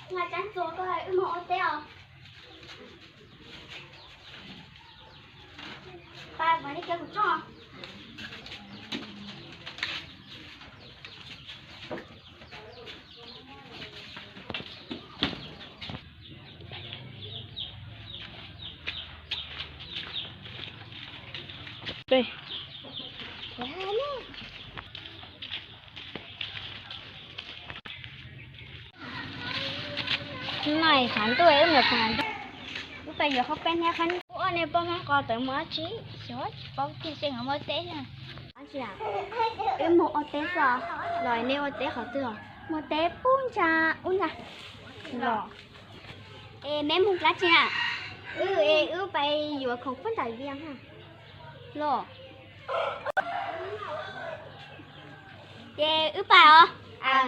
Ngay chắn số có hay mộ té à? Ba mà đi kêu của cho. Đây. Này khán tôi em được khán. Lúc bây giờ không bên nha khán. Anh em bông có tới mới chí. Rồi, bông thì sẽ ngắm mới té nha. Anh chị à. Em một té sao? Rồi nếu té khó tưởng. Một té bún cha, Rồi. Em một lá chị à. Bây giờ không phân đại viên ha. Rồi. Bài à?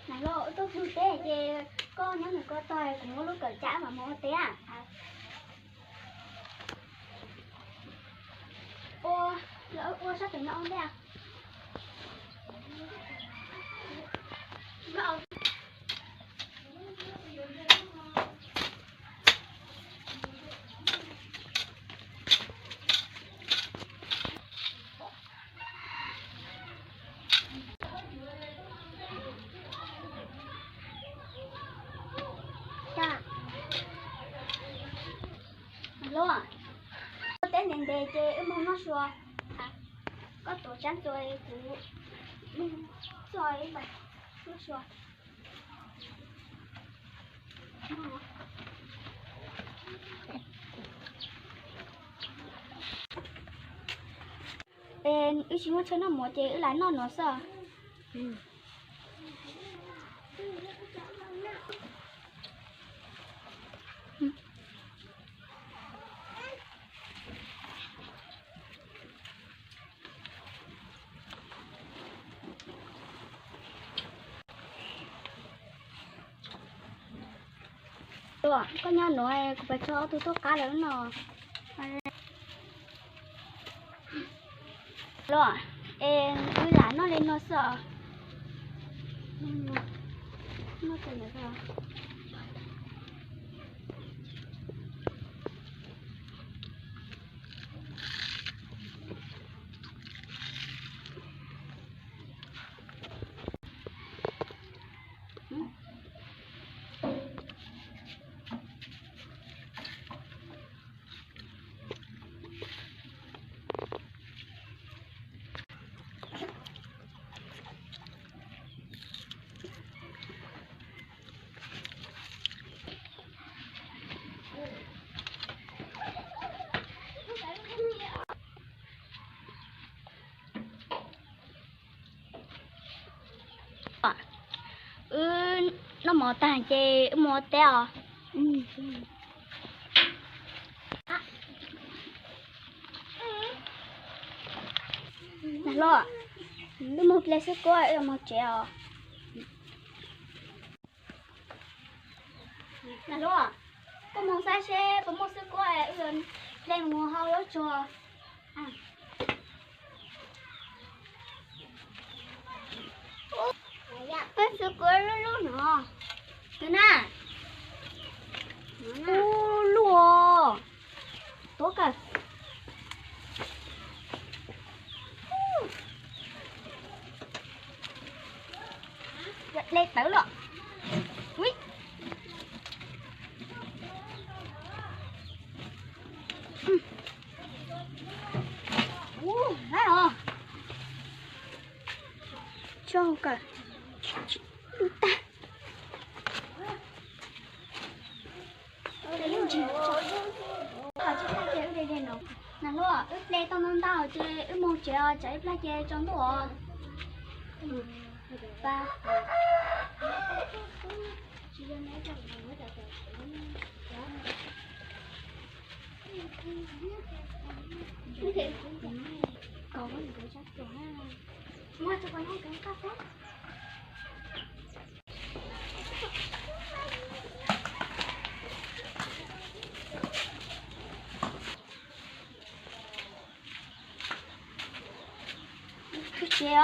Này lộ tôi không té chè con nhớ người con tôi cũng có lúc cởi trả mà mua té à? Ô sao tưởng nó đấy à? Nó Alo à? Tên đến đây chơi mong nó xua. Có tổ chắn rồi cũng rồi mà nó xua. Ư chỉ muốn chơi nó một chơi lại nó sợ. Có nhau nói phải cho tôi tốt cá lớn nọ. Rồi, em cứ lá nó lên nó sợ. Nó cần là sao? Nó mò tàn chê mò teo. Lo, nó một lấy sức coi một treo. Lo, có một sai xe, có một sức coi lên một hao đó cho. Cái sức coi lúc nữa. Thế nào? Lùa. Tốt cả. Lên tới rồi. Ui. Đấy rồi. Cho cả. Nè lo, ướp lê tao nông tao chơi ướp một chơi chạy lá chơi trong đó. Ba. Còn có gì chắc rồi ha. Mua cho con cái cà phê. Kìa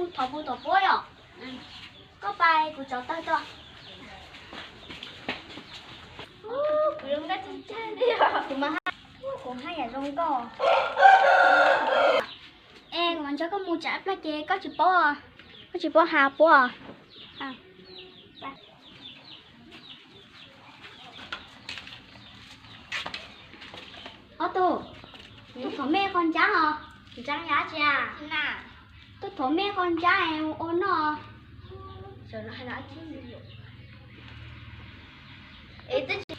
một thọ bố tổ bố rồi. Có bài của cháu tay to. Rung đất chân chân đi à. Cũng hay là rung co. Em còn cháu có mua trả plá chê có chữ bố à. Có chữ bố hà bố à. À. Ô tô. Tôi thổ mẹ con cháu hả? Trắng giá chị à. Nè. Tôi thổ mẹ con cháu em ôn nó. Rồi nó hay nói chứ gì vậy?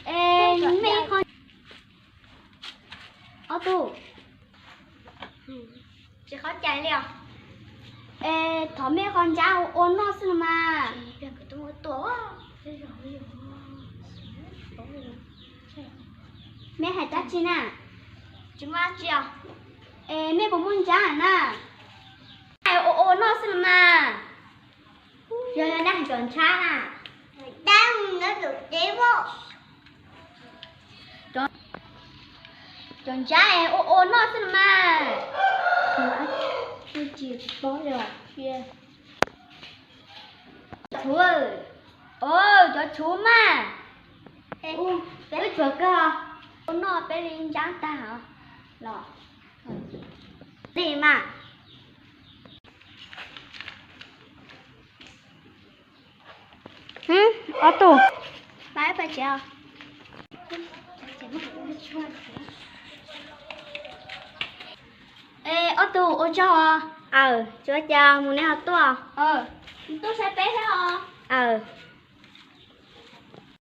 Ê, mẹ con. Ô tô. Chị khó chạy liền. Ê, thổ mẹ con cháu ôn nó xin mà. Chị cái tôi một tổ á. Mẹ hãy tắt chị nè. Chị má chị à. Ê, mẹ bố muốn trả hả nè. Ai ôn nó xin mà. Giờ là đang chọn cha nè. Đang nó được chế vô. Chọn cha em ôn nó xin mà. Tôi chỉ bó rồi. Kia. Chú ơi. Ôi, cho chú mà. Ê, bé chuột cơ hả? Ôn nó bé lên trắng ta hả? Rồi. Đi mà. Ô tô. Bye bye chào. Ê, ô tô, ô cho à? Chúa cho, muốn này học tua. Tôi sẽ bé thế hả?